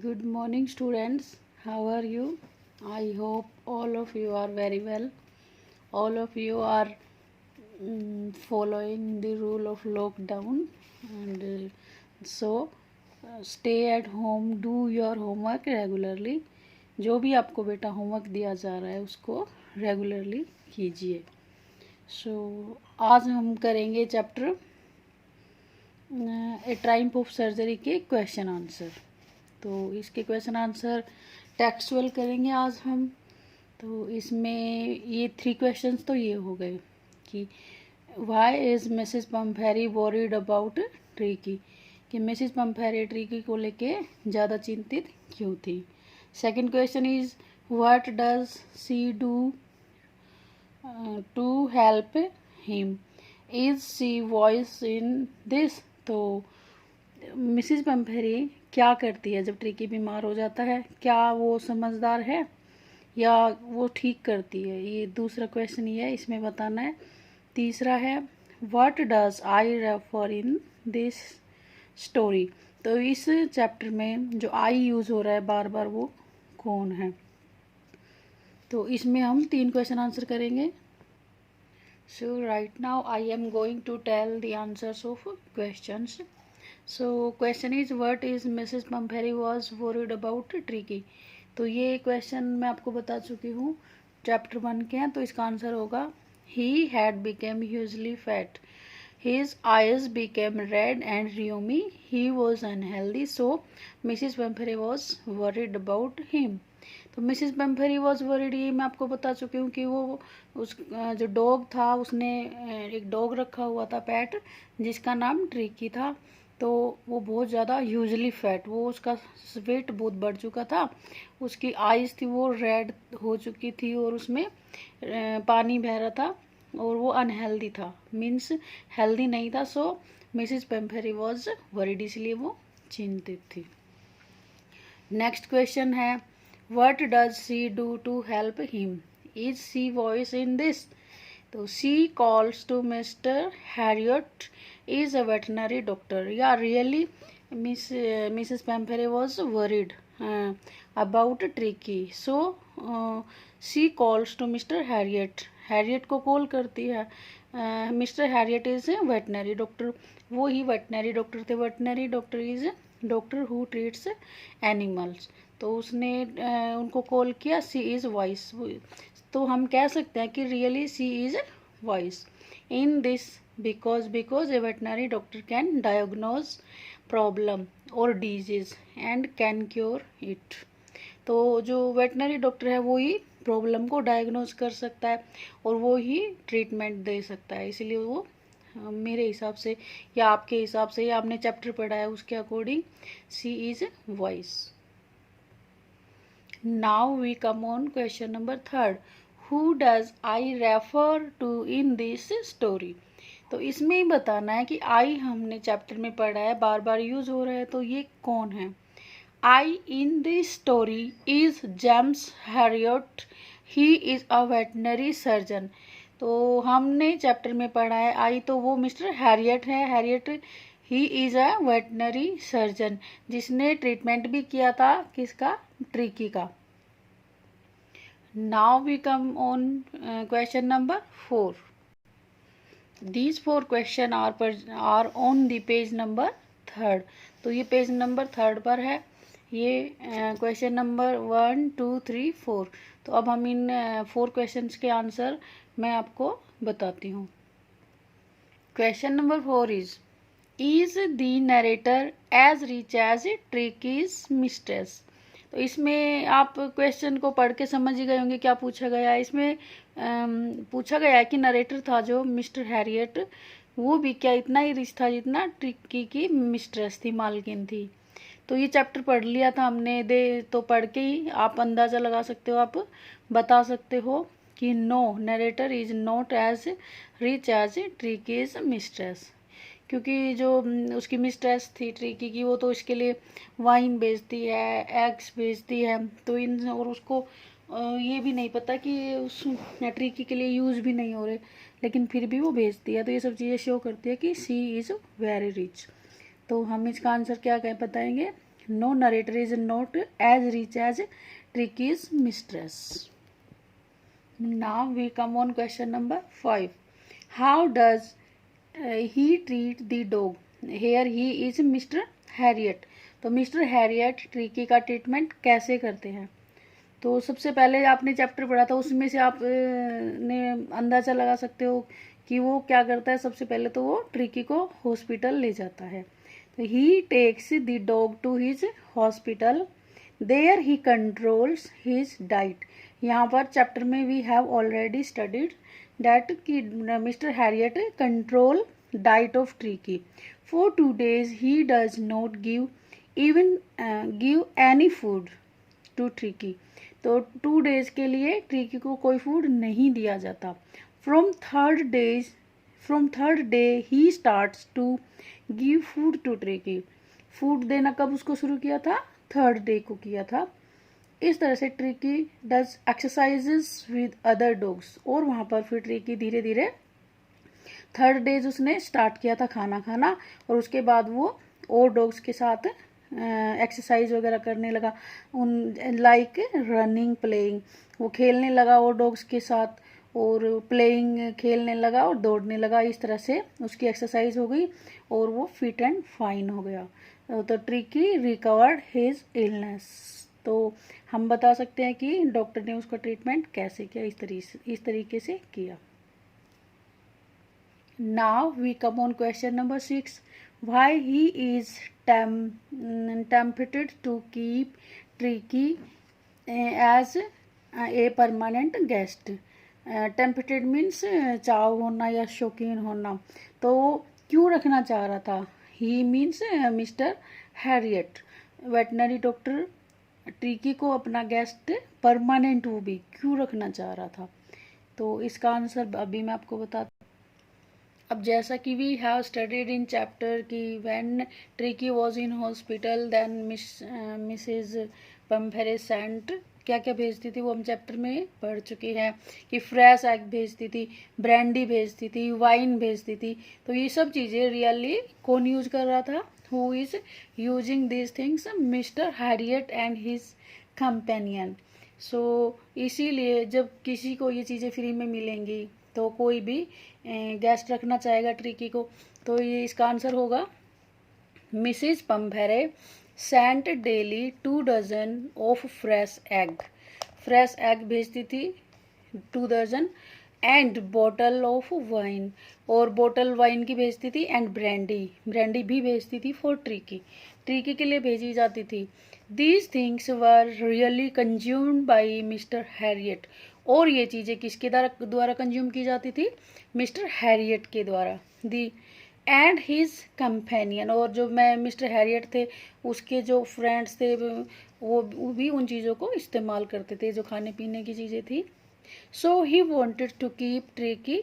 Good morning, students. How are you? I hope all of you are very well. All of you are following the rule of lockdown, and stay at home, do your homework regularly. जो भी आपको बेटा homework दिया जा रहा है उसको regularly कीजिए. आज हम करेंगे chapter A triumph of surgery के क्वेश्चन आंसर. तो इसके क्वेश्चन आंसर टेक्सचुअल करेंगे आज हम. तो इसमें ये 3 क्वेश्चंस तो ये हो गए कि why is Mrs Pumphrey worried about Tricki, कि मिसेस पम्फेरी ट्रिकी को लेके ज़्यादा चिंतित क्यों थी. Second question is what does she do to help him, is she wise in this. तो मिसेस पम्फेरी क्या करती है जब ट्रिकी बीमार हो जाता है, क्या वो समझदार है या वो ठीक करती है. ये दूसरा क्वेश्चन ही है, इसमें बताना है. तीसरा है what does I refer in this story. तो इस चैप्टर में जो आई यूज़ हो रहा है बार बार वो कौन है. तो इसमें हम 3 क्वेश्चन आंसर करेंगे. So right now I am going to tell the answers of questions. So question is what is Mrs Pumphrey was worried about Tricki. तो ये क्वेश्चन मैं आपको बता चुकी हूँ, चैप्टर 1 के हैं. तो इसका आंसर होगा he had become hugely fat, his eyes became red and rheumy, he was unhealthy, so Mrs Pumphrey was worried about him. तो मिसेस पम्फेरी वॉज वरीड, ये मैं आपको बता चुकी हूँ कि वो उस जो डॉग था उसने एक डॉग रखा हुआ था पेट जिसका नाम ट्रिकी था. तो वो बहुत ज़्यादा ह्यूजली फैट, वो उसका वेट बहुत बढ़ चुका था, उसकी आइज़ थी वो रेड हो चुकी थी और उसमें पानी बह रहा था और वो अनहेल्दी था, मीन्स हेल्दी नहीं था. So Mrs Pumphrey was worried, इसलिए वो चिंतित थी. नेक्स्ट क्वेश्चन है what does she do to help him, is she wise in this. तो she calls to Mr Herriot is a veterinary doctor. Yeah, really Mrs. Pampheri was worried about Tricky. So she calls to Mr. Harriet. Harriet को call करती है. Mr. Harriet is a veterinary doctor. वो ही veterinary doctor थे. Veterinary doctor is a doctor who treats animals. तो उसने उनको call किया. She is wise. तो हम कह सकते हैं कि really she is wise in this because a veterinary doctor can diagnose problem or disease and can cure it. तो जो वेटनरी डॉक्टर है वो ही प्रॉब्लम को डायग्नोज कर सकता है और वो ही ट्रीटमेंट दे सकता है. इसलिए वो मेरे हिसाब से या आपके हिसाब से या आपने चैप्टर पढ़ा है उसके according she is voice. Now we come on question number 3. Who does I refer to in this story. तो इसमें ही बताना है कि आई हमने चैप्टर में पढ़ा है, बार बार यूज हो रहा है, तो ये कौन है. I in this story is James Herriot, he is a veterinary surgeon. तो हमने चैप्टर में पढ़ा है आई, तो वो मिस्टर हैरियट है. Herriot he is a veterinary surgeon जिसने ट्रीटमेंट भी किया था किसका, ट्रिकी का. Now we come on question number 4. These 4 questions are on the page number 3rd. तो ये पेज नंबर 3rd पर है. ये क्वेश्चन नंबर 1, 2, 3, 4. तो अब हम इन 4 क्वेश्चंस के आंसर मैं आपको बताती हूँ. Question number 4 is the narrator as rich as Tricki's mistress. तो इसमें आप क्वेश्चन को पढ़ के समझ ही गए होंगे क्या पूछा गया है. इसमें पूछा गया है कि नरेटर था जो मिस्टर हैरियट, वो भी क्या इतना ही रिच था जितना ट्रिकी की मिस्ट्रेस थी, मालकिन थी. तो ये चैप्टर पढ़ लिया था हमने, तो पढ़ के ही आप अंदाज़ा लगा सकते हो, आप बता सकते हो कि no, narrator is not as rich as Tricki's mistress. क्योंकि जो उसकी मिस्ट्रेस थी ट्रिकी की, वो तो इसके लिए वाइन बेचती है, एग्स बेचती है, तो इन और उसको ये भी नहीं पता कि उस ट्रिकी के लिए यूज़ भी नहीं हो रहे, लेकिन फिर भी वो बेचती है. तो ये सब चीज़ें शो करती है कि सी इज़ वेरी रिच. तो हम इसका आंसर क्या कह बताएंगे, No narrator is not as rich as Tricky's mistress. Now we come on question number 5. How does he treat the dog? Here he is Mr. Harriet. तो मिस्टर हैरियट ट्रिकी का treatment कैसे करते हैं? तो सबसे पहले आपने चैप्टर पढ़ा था, उसमें से आप ने अंदाज़ा लगा सकते हो कि वो क्या करता है। सबसे पहले तो वो ट्रिकी को हॉस्पिटल ले जाता है। तो he takes the dog to his hospital, there he controls his diet. यहाँ पर चैप्टर में we have already studied that कि Mr Herriot control diet of Tricki. For 2 days he does not give any food to Tricki. तो 2 days के लिए tricky को कोई food नहीं दिया जाता। फ्रॉम थर्ड डे ही starts to give food to Tricki. Food देना कब उसको शुरू किया था? 3rd day को किया था। इस तरह से tricky does exercises with other dogs, और वहाँ पर फिर ट्रिकी धीरे धीरे 3rd day उसने स्टार्ट किया था खाना खाना, और उसके बाद वो और डॉग्स के साथ एक्सरसाइज वगैरह करने लगा, उन लाइक रनिंग प्लेइंग। वो खेलने लगा और डॉग्स के साथ, और प्लेइंग खेलने लगा और दौड़ने लगा। इस तरह से उसकी एक्सरसाइज हो गई और वो फिट एंड फाइन हो गया। तो ट्रिकी रिकवर्ड हिज इलनेस। तो हम बता सकते हैं कि डॉक्टर ने उसका ट्रीटमेंट कैसे किया, इस तरीके से किया। Now we come on question number 6. Why he is tempted to keep Tricky as a permanent guest. Tempted means चाव होना या शौकीन होना। तो क्यों रखना चाह रहा था? He means mister Harriet, veterinary doctor, tricky को अपना गेस्ट परमानेंट वो भी क्यों रखना चाह रहा था? तो इसका आंसर अभी मैं आपको बताता। अब जैसा कि we have studied in chapter कि when Tricki was in hospital then Mrs Pumphrey sent क्या क्या भेजती थी, वो हम चैप्टर में पढ़ चुके हैं कि फ्रेश एग भेजती थी, ब्रांडी भेजती थी, वाइन भेजती थी। तो ये सब चीज़ें रियली कौन यूज कर रहा था? Who is using this things? Mr Herriot and his companion. So इसीलिए जब किसी को ये चीज़ें फ्री में मिलेंगी तो कोई भी गेस्ट रखना चाहेगा ट्रिकी को। तो ये इसका आंसर होगा Mrs Pumphrey sent daily 2 dozen of fresh egg. Fresh egg भेजती थी 2 dozen, and bottle of wine, और बॉटल वाइन की भेजती थी, एंड ब्रांडी भी भेजती थी फॉर ट्रिकी के लिए भेजी जाती थी। These things were really consumed by mister Harriet. और ये चीज़ें किसके द्वारा कंज्यूम की जाती थी? मिस्टर हैरियट के द्वारा। दी एंड हिज कंपेनियन, और जो मिस्टर हैरियट थे उसके जो फ्रेंड्स थे वो भी उन चीज़ों को इस्तेमाल करते थे, जो खाने पीने की चीज़ें थी। So he wanted to keep Tricki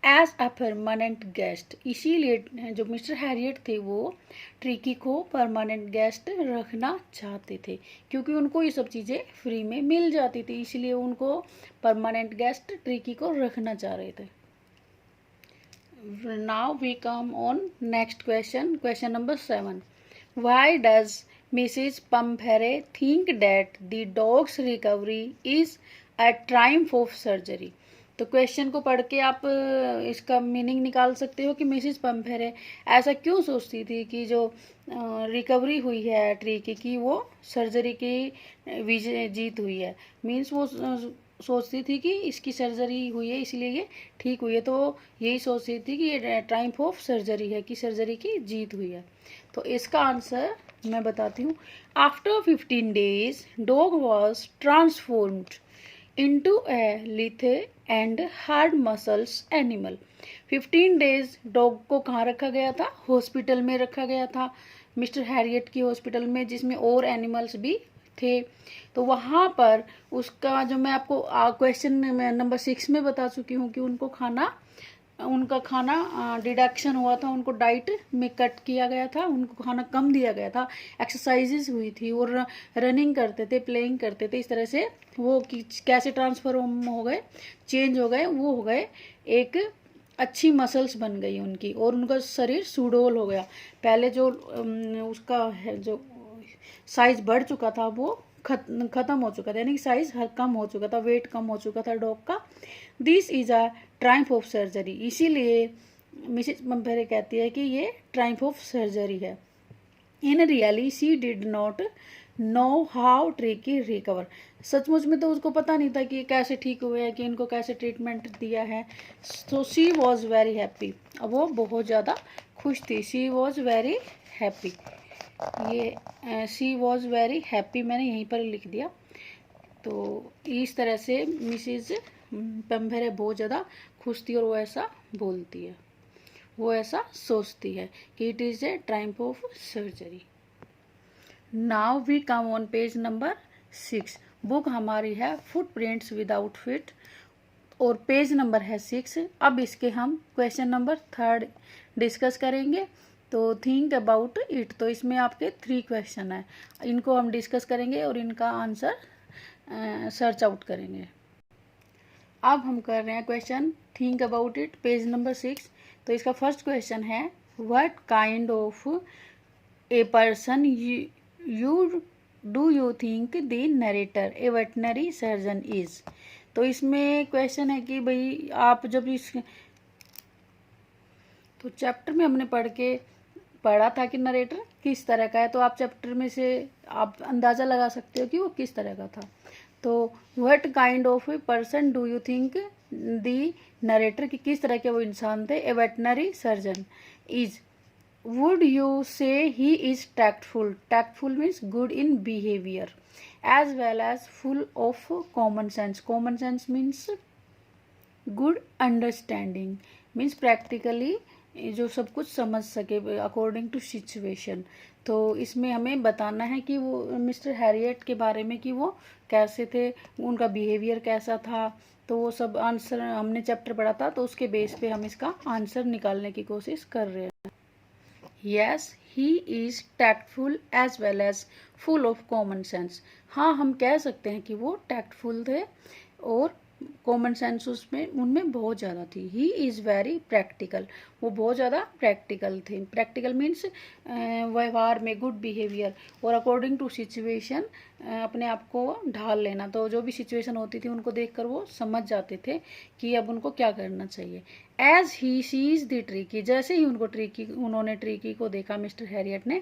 as a permanent guest. इसीलिए जो मिस्टर हैरियट थे वो ट्रिकी को परमानेंट गेस्ट रखना चाहते थे, क्योंकि उनको ये सब चीज़ें फ्री में मिल जाती थी, इसलिए उनको परमानेंट गेस्ट ट्रिकी को रखना चाह रहे थे। Now we come on next question, question number 7. Why does Mrs. Pamphare think that the dog's recovery is a triumph of surgery? तो क्वेश्चन को पढ़ के आप इसका मीनिंग निकाल सकते हो कि मिसेस पम्फेरे ऐसा क्यों सोचती थी कि जो रिकवरी हुई है ट्रिकी की वो सर्जरी की विजय जीत हुई है। मीन्स वो सोचती थी कि इसकी सर्जरी हुई है इसलिए ये ठीक हुई है, तो यही सोचती थी कि ये ट्रायम्फ ऑफ सर्जरी है, कि सर्जरी की जीत हुई है। तो इसका आंसर मैं बताती हूँ। After 15 days dog was transformed into a lithe and hard muscles animal। 15 days dog को कहाँ रखा गया था? हॉस्पिटल में रखा गया था, मिस्टर हैरियट की हॉस्पिटल में, जिसमें और एनिमल्स भी थे। तो वहाँ पर उसका जो मैं आपको क्वेश्चन नंबर 6 में बता चुकी हूँ कि उनका खाना डिडक्शन हुआ था, उनको डाइट में कट किया गया था, उनको खाना कम दिया गया था, एक्सरसाइजेज हुई थी और रनिंग करते थे, प्लेइंग करते थे। इस तरह से वो कैसे ट्रांसफॉर्म हो गए, चेंज हो गए, वो हो गए एक अच्छी मसल्स बन गई उनकी, और उनका शरीर सुडौल हो गया। पहले जो उसका है जो साइज बढ़ चुका था, वो ख़त्म हो चुका था, यानी कि साइज कम हो चुका था, वेट कम हो चुका था डॉग का। This is a Triumph of surgery, इसीलिए मिसेज पम्पेरे कहती है कि ये ट्रायम्फ ऑफ सर्जरी है। In really she did not know how tricky recover, सचमुच में तो उसको पता नहीं था कि ये कैसे ठीक हुए हैं, कि इनको कैसे ट्रीटमेंट दिया है। So she was very happy, अब वो बहुत ज़्यादा खुश थी। शी वॉज वेरी हैप्पी, ये शी वॉज वेरी हैप्पी मैंने यहीं पर लिख दिया। तो इस तरह से मिसेज पम्पेरे बहुत ज़्यादा खुश थी और वो ऐसा बोलती है, वो ऐसा सोचती है कि it is a triumph of surgery. Now we come on page number 6। Book हमारी है फुटप्रिंट्स विदाउट फीट और पेज नंबर है 6। अब इसके हम क्वेश्चन नंबर 3 डिस्कस करेंगे। तो थिंक अबाउट इट, तो इसमें आपके 3 क्वेश्चन है, इनको हम डिस्कस करेंगे और इनका आंसर सर्च आउट करेंगे। अब हम कर रहे हैं question think about it, page number 6। तो इसका फर्स्ट क्वेश्चन है what kind of a person do you think the narrator A veterinary surgeon is. तो इसमें क्वेश्चन है कि भाई आप जब इस तो चैप्टर में हमने पढ़ा था कि नरेटर किस तरह का है, तो आप चैप्टर में से आप अंदाज़ा लगा सकते हो कि वो किस तरह का था। तो what kind of a person do you think the narrator, कि किस तरह के वो इंसान थे। A veterinary surgeon is, would you say he is tactful, tactful means good in behaviour, as well as full of common sense, common sense means good understanding, means practically जो सब कुछ समझ सके अकॉर्डिंग टू सिचुएशन। तो इसमें हमें बताना है कि वो मिस्टर हैरियट के बारे में कि वो कैसे थे, उनका बिहेवियर कैसा था। तो वो सब आंसर हमने चैप्टर पढ़ा था, तो उसके बेस पे हम इसका आंसर निकालने की कोशिश कर रहे हैं। Yes he is tactful as well as full of common sense, हाँ हम कह सकते हैं कि वो टैक्टफुल थे और कॉमन सेंस उसमें उनमें बहुत ज़्यादा थी। ही इज़ वेरी प्रैक्टिकल, वो बहुत ज़्यादा प्रैक्टिकल थे। प्रैक्टिकल मीन्स व्यवहार में गुड बिहेवियर और अकॉर्डिंग टू सिचुएशन अपने आप को ढाल लेना। तो जो भी सिचुएशन होती थी उनको देखकर वो समझ जाते थे कि अब उनको क्या करना चाहिए। As he sees the Tricki, जैसे ही उन्होंने ट्रिकी को देखा मिस्टर हैरियट ने,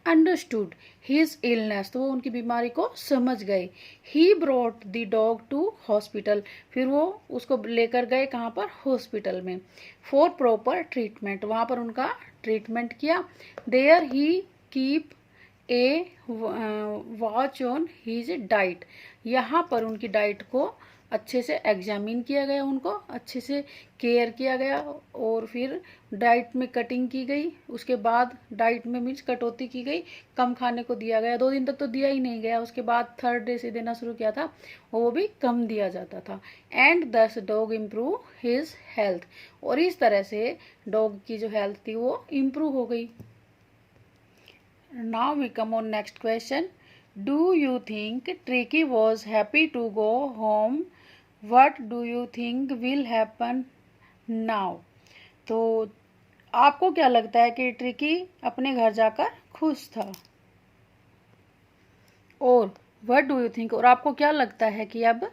अंडरस्टूड हिज इलनेस, तो वो उनकी बीमारी को समझ गए। He brought the dog to hospital, फिर वो उसको लेकर गए कहाँ पर, हॉस्पिटल में। फॉर प्रॉपर ट्रीटमेंट, वहाँ पर उनका ट्रीटमेंट किया। There he keep a watch on his diet, यहाँ पर उनकी डाइट को अच्छे से एग्जामिन किया गया, उनको अच्छे से केयर किया गया और फिर डाइट में कटिंग की गई। उसके बाद डाइट में मीन्स कटौती की गई, कम खाने को दिया गया। 2 दिन तक तो दिया ही नहीं गया, उसके बाद 3rd डे से देना शुरू किया था, वो भी कम दिया जाता था। एंड दस डॉग इम्प्रूव हिज हेल्थ, और इस तरह से डॉग की जो हेल्थ थी वो इम्प्रूव हो गई। Now we come on next question. Do you think Tricki was happy to go home, what do you think will happen now. तो आपको क्या लगता है कि ट्रिकी अपने घर जाकर खुश था, और वट डू यू थिंक, और आपको क्या लगता है कि अब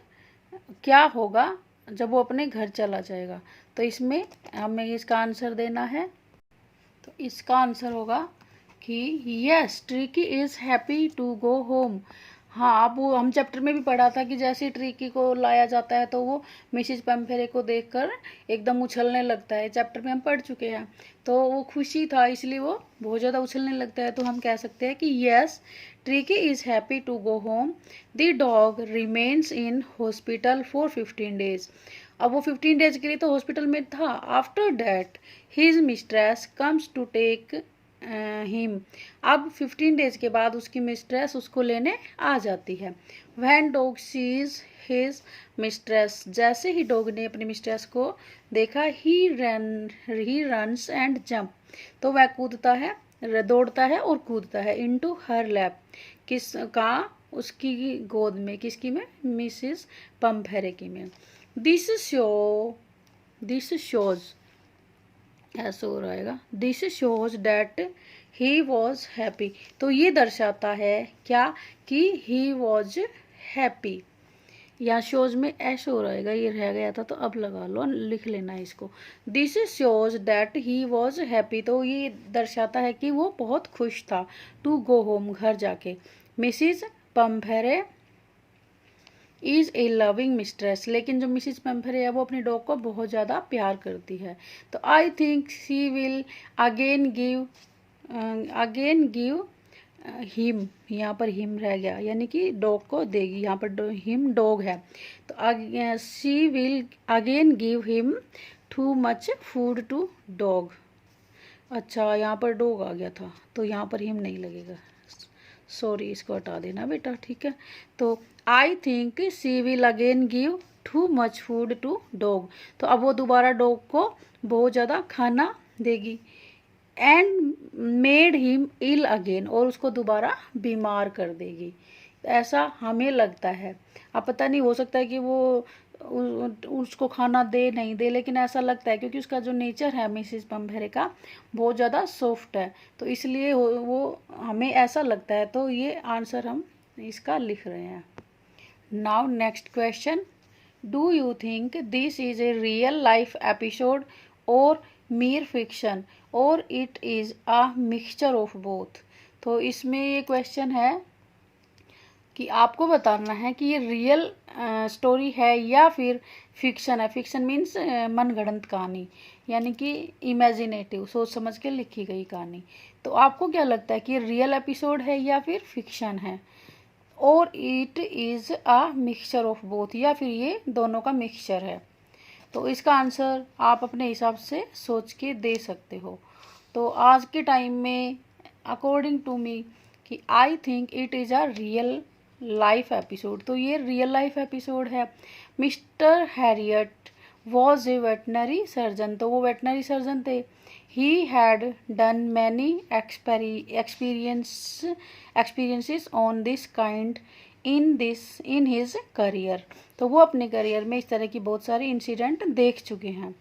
क्या होगा जब वो अपने घर चला जाएगा। तो इसमें हमें इसका आंसर देना है। तो इसका आंसर होगा कि yes Tricki is happy to go home. हाँ, अब वो हम चैप्टर में भी पढ़ा था कि जैसे ट्रिकी को लाया जाता है तो वो मिसेज पम्पेरे को देखकर एकदम उछलने लगता है, चैप्टर में हम पढ़ चुके हैं। तो वो खुशी था इसलिए वो बहुत ज़्यादा उछलने लगता है। तो हम कह सकते हैं कि yes Tricki is happy to go home, the dog remains in hospital for 15 days. अब वो 15 डेज के लिए तो हॉस्पिटल में था। After that his mistress comes to take him, अब 15 डेज के बाद उसकी मिस्ट्रेस उसको लेने आ जाती है। When dog sees his mistress, जैसे ही डॉग ने अपनी मिस्ट्रेस को देखा, ही रन्स एंड जंप, तो वह कूदता है, दौड़ता है और कूदता है। इनटू हर लैप, किसका, उसकी गोद में, किसकी में, मिसेस पम्पेरे की में। दिस शोज ऐसा हो रहेगा, this shows that he was happy. तो ये दर्शाता है क्या कि ही वॉज हैप्पी। यहाँ शोज में ऐसे हो रहेगा, ये रह गया था तो अब लगा लो, लिख लेना है इसको। This shows that he was happy. तो ये दर्शाता है कि वो बहुत खुश था। टू गो होम, घर जाके। Mrs Pumphrey is a loving mistress. लेकिन जो मिसिज पम्फेरे है वो अपनी डॉग को बहुत ज़्यादा प्यार करती है। तो I think she will again give him, यहाँ पर हिम रह गया, यानी कि डॉग को देगी। यहाँ पर हिम डॉग है, तो she will again give him too much food to dog. अच्छा, यहाँ पर डॉग आ गया था तो यहाँ पर हिम नहीं लगेगा, सॉरी, इसको हटा देना बेटा, ठीक है। तो I think she will again give too much food to dog. तो अब वो दोबारा डॉग को बहुत ज़्यादा खाना देगी। And made him ill again, और उसको दोबारा बीमार कर देगी। ऐसा हमें लगता है। अब पता नहीं, हो सकता है कि वो उसको खाना दे नहीं दे, लेकिन ऐसा लगता है क्योंकि उसका जो नेचर है मिसिज पम्फेरे का बहुत ज़्यादा सॉफ्ट है, तो इसलिए वो हमें ऐसा लगता है। तो ये आंसर हम इसका लिख रहे हैं। Now next question, do you think this is a real life episode और mere fiction और it is a mixture of both. तो इसमें ये क्वेश्चन है कि आपको बताना है कि ये रियल स्टोरी है या फिर फिक्शन है। फिक्शन मीन्स मनगढ़ंत कहानी, यानी कि इमेजिनेटिव, सोच समझ के लिखी गई कहानी। तो आपको क्या लगता है कि ये रियल एपिसोड है या फिर फिक्शन है, और it is a mixture of both, या फिर ये दोनों का मिक्सचर है। तो इसका आंसर आप अपने हिसाब से सोच के दे सकते हो। तो आज के टाइम में अकॉर्डिंग टू मी कि I think it is a real life episode. तो ये रियल लाइफ एपिसोड है। Mister Harriet was a veterinary surgeon. तो वो वेटनरी सर्जन थे। He had done many experiences on this kind in his career. तो वो अपने करियर में इस तरह की बहुत सारे इंसिडेंट देख चुके हैं।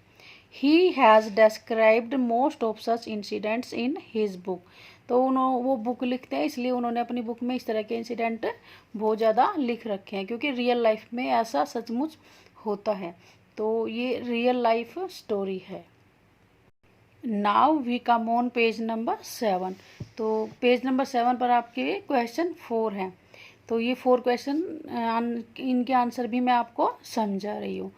He has described most of such incidents in his book. तो वो बुक लिखते हैं, इसलिए उन्होंने अपनी बुक में इस तरह के इंसिडेंट बहुत ज़्यादा लिख रखे हैं, क्योंकि रियल लाइफ में ऐसा सचमुच होता है। तो ये रियल लाइफ स्टोरी है। Now we come on page number 7। तो पेज नंबर 7 पर आपके क्वेश्चन 4 हैं। तो ये 4 क्वेश्चन, इनके आंसर भी मैं आपको समझा रही हूँ।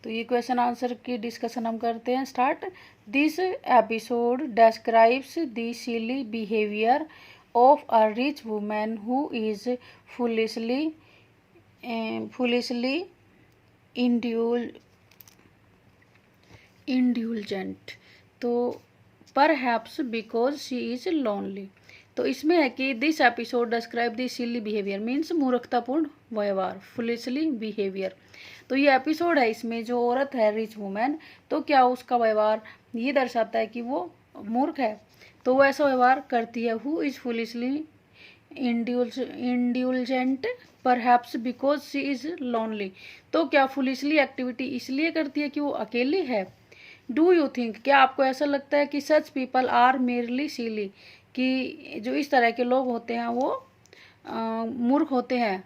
तो ये क्वेश्चन आंसर की डिस्कशन हम करते हैं start. This episode describes the silly behaviour of a rich women who is foolishly indulgent. तो perhaps because she is lonely. तो इसमें है कि this episode describe the silly behaviour means मूर्खतापूर्ण व्यवहार, फुलिशली बिहेवियर। तो ये एपिसोड है, इसमें जो औरत है रिच वुमेन, तो क्या उसका व्यवहार ये दर्शाता है कि वो मूर्ख है। तो वो ऐसा व्यवहार करती है। Who is foolishly indulgent perhaps because she is lonely. तो क्या फुलिशली एक्टिविटी इसलिए करती है कि वो अकेली है। डू यू थिंक, क्या आपको ऐसा लगता है कि सच पीपल आर मेरली सीली, कि जो इस तरह के लोग होते हैं वो मूर्ख होते हैं।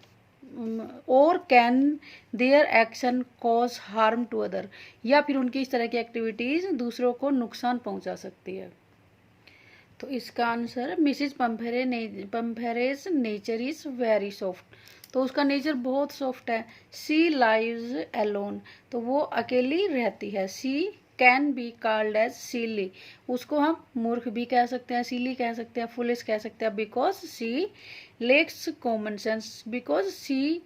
और can their action cause harm to other, या फिर उनकी इस तरह की एक्टिविटीज़ दूसरों को नुकसान पहुंचा सकती है। तो इसका answer Mrs Pumphrey's nature is very soft. तो उसका नेचर बहुत सॉफ्ट है। सी लाइव्स अलोन, तो वो अकेली रहती है। सी कैन बी कॉल्ड एज सीली, उसको हम मूर्ख भी कह सकते हैं, सीली कह सकते हैं, फुलिश कह सकते हैं, because she lacks common sense. Because she,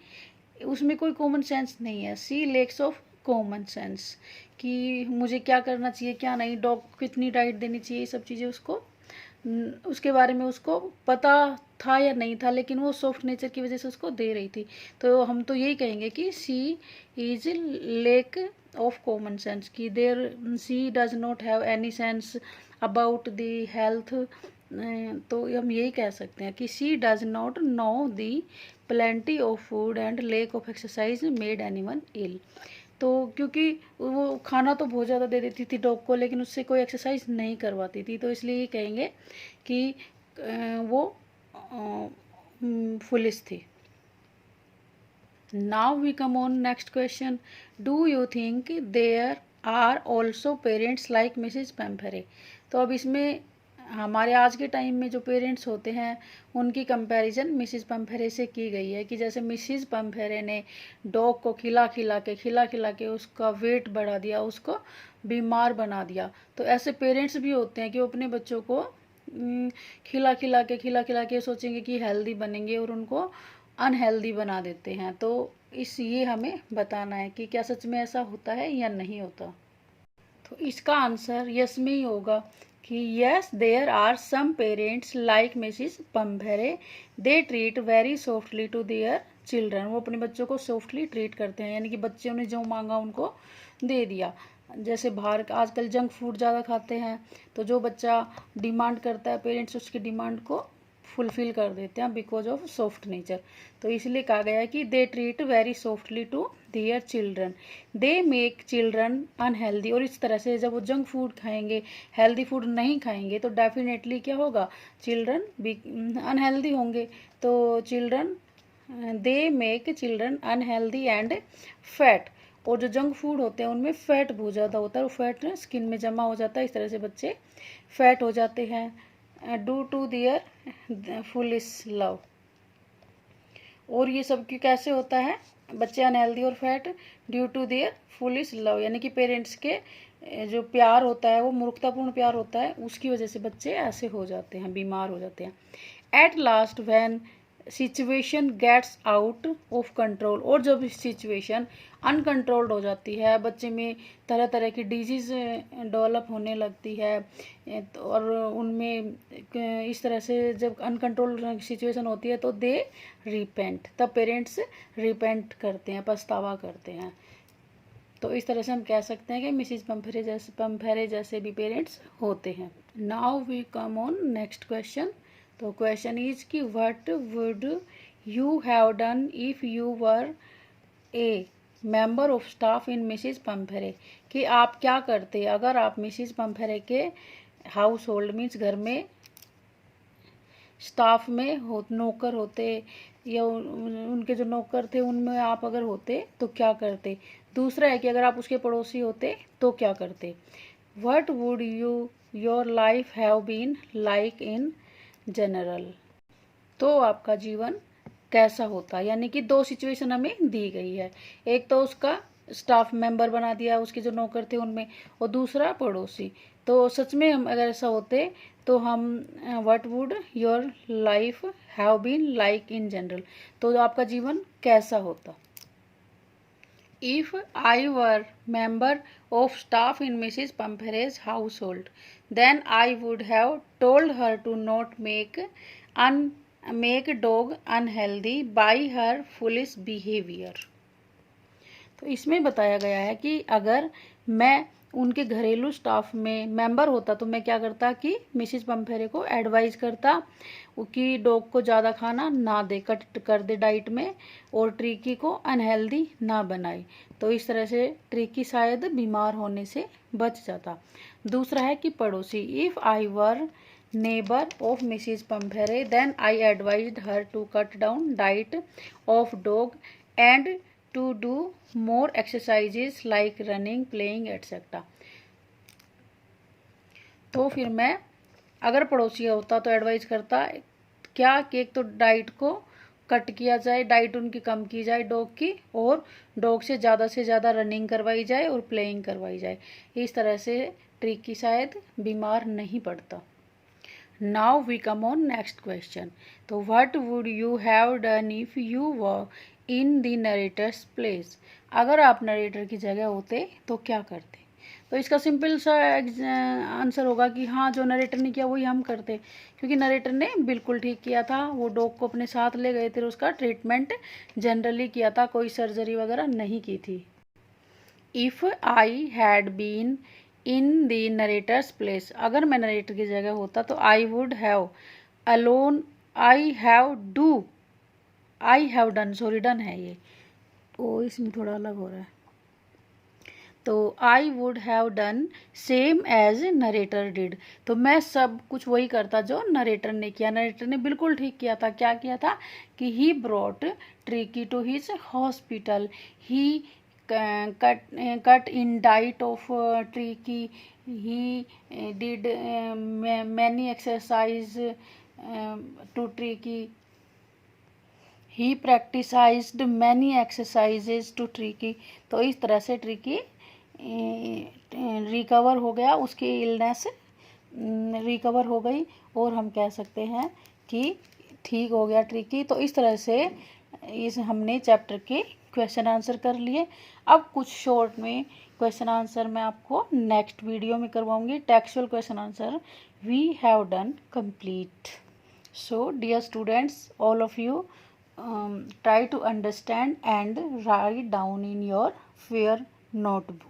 उसमें कोई कॉमन सेंस नहीं है। She lacks of common sense, कि मुझे क्या करना चाहिए क्या नहीं, डॉग को कितनी डाइट देनी चाहिए, ये सब चीज़ें उसके बारे में उसको पता था या नहीं था, लेकिन वो सॉफ्ट नेचर की वजह से उसको दे रही थी। तो हम तो यही कहेंगे कि she is lack of common sense, कि there she does not have any sense about the health. तो हम यही कह सकते हैं कि she does not know the plenty of food and lack of exercise made anyone ill. तो क्योंकि वो खाना तो बहुत ज़्यादा दे देती थी डॉग को, लेकिन उससे कोई एक्सरसाइज नहीं करवाती थी, तो इसलिए ये कहेंगे कि वो फुलिश थी। Now we come on next question. Do you think there are also parents like Mrs. Pamphare? तो अब इसमें हमारे आज के टाइम में जो पेरेंट्स होते हैं उनकी कंपैरिजन मिसिज पम्फेरे से की गई है कि जैसे मिसिज पम्फेरे ने डॉग को खिला खिला के उसका वेट बढ़ा दिया, उसको बीमार बना दिया। तो ऐसे पेरेंट्स भी होते हैं कि वो अपने बच्चों को खिला खिला के सोचेंगे कि हेल्दी बनेंगे और उनको अनहेल्दी बना देते हैं। तो ये हमें बताना है कि क्या सच में ऐसा होता है या नहीं होता। तो इसका आंसर यस में ही होगा कि yes, there are some parents like Mrs Pumphrey, they treat very softly to their children. वो अपने बच्चों को सॉफ्टली ट्रीट करते हैं, यानी कि बच्चों ने जो मांगा उनको दे दिया। जैसे बाहर आजकल जंक फूड ज़्यादा खाते हैं, तो जो बच्चा डिमांड करता है पेरेंट्स उसकी डिमांड को फुलफिल कर देते हैं बिकॉज ऑफ सॉफ्ट नेचर। तो इसलिए कहा गया है कि they treat very softly to their children, they make children unhealthy. और इस तरह से जब वो जंक फूड खाएंगे, हेल्दी फूड नहीं खाएंगे, तो डेफिनेटली क्या होगा, चिल्ड्रन अनहेल्दी होंगे। तो children they make children unhealthy and fat. और जो जंक फूड होते हैं उनमें फैट बहुत ज़्यादा होता है, वो फैट स्किन में जमा हो जाता है, इस तरह से बच्चे फैट हो जाते हैं due to their foolish love. और ये सब क्यों कैसे होता है, बच्चे अनहेल्दी और fat due to their foolish love, यानी कि पेरेंट्स के जो प्यार होता है वो मूर्खतापूर्ण प्यार होता है, उसकी वजह से बच्चे ऐसे हो जाते हैं, बीमार हो जाते हैं। At last when situation gets out of control. और जब सिचुएशन अनकंट्रोल्ड हो जाती है, बच्चे में तरह तरह की डिजीज़ डेवलप होने लगती है, और उनमें इस तरह से जब अनकंट्रोल्ड सिचुएशन होती है तो दे रिपेंट, तब पेरेंट्स रिपेंट करते हैं, पछतावा करते हैं। तो इस तरह से हम कह सकते हैं कि मिसिज पम्फेरे जैसे भी पेरेंट्स होते हैं। Now we come on next question. तो क्वेश्चन इज कि what would you have done if you were a member of staff in Mrs Pumphrey, कि आप क्या करते अगर आप मिसिज पम्फेरे के हाउस होल्ड मीन्स घर में स्टाफ में नौकर होते, या उनके जो नौकर थे उनमें आप अगर होते तो क्या करते। दूसरा है कि अगर आप उसके पड़ोसी होते तो क्या करते। What would your life have been like in general. तो आपका जीवन कैसा होता, यानी कि दो सिचुएशन हमें दी गई है, एक तो उसका स्टाफ मेंबर बना दिया उसके जो नौकर थे उनमें, और दूसरा पड़ोसी। तो सच में हम अगर ऐसा होते तो हम what would your life have been like in general, तो आपका जीवन कैसा होता। If I were member of staff in Mrs. Pampere's household, then I would have told her to not make dog unhealthy by her foolish behavior। तो इसमें बताया गया है कि अगर मैं उनके घरेलू स्टाफ में मेंबर होता तो मैं क्या करता कि मिसिज पम्फेरे को एडवाइज करता कि डॉग को ज़्यादा खाना ना दे, कट कर दे डाइट में, और ट्रिकी को अनहेल्दी ना बनाए। तो इस तरह से ट्रिकी शायद बीमार होने से बच जाता। दूसरा है कि पड़ोसी, if I were neighbour of Mrs Pumphrey then I advised her to cut down diet of dog and to do more exercises like running, playing etcetera. तो फिर मैं अगर पड़ोसी होता तो एडवाइस करता क्या कि एक तो डाइट को कट किया जाए, डाइट उनकी कम की जाए डॉग की, और डॉग से ज़्यादा रनिंग करवाई जाए और प्लेइंग करवाई जाए। इस तरह से ट्रिकी शायद बीमार नहीं पड़ता। Now we come on next question. तो what would you have done if you were in the narrator's place. अगर आप नरेटर की जगह होते तो क्या करते। तो इसका सिंपल सा आंसर होगा कि हाँ, जो नरेटर ने किया वही हम करते, क्योंकि नरेटर ने बिल्कुल ठीक किया था। वो डॉग को अपने साथ ले गए थे, उसका ट्रीटमेंट जनरली किया था, कोई सर्जरी वगैरह नहीं की थी। If I had been in the narrator's place, अगर मैं नरेटर की जगह होता तो I would have alone I have done, sorry done है ये, ओ इसमें थोड़ा अलग हो रहा है। तो I would have done same as narrator did, तो मैं सब कुछ वही करता जो नरेटर ने किया। नरेटर ने बिल्कुल ठीक किया था। क्या किया था कि he brought Tricki to his hospital, he cut in diet of tricky, he did many exercise to tricky, ही practicised many exercises to Tricki. तो इस तरह से ट्रिकी रिकवर हो गया, उसकी इलनेस रिकवर हो गई, और हम कह सकते हैं कि ठीक हो गया ट्रिकी। तो इस तरह से इस हमने चैप्टर के क्वेश्चन आंसर कर लिए। अब कुछ शॉर्ट में क्वेश्चन आंसर मैं आपको नेक्स्ट वीडियो में करवाऊंगी। Textual question answer we have done complete. So dear students, all of you try to understand and write down in your fair notebook.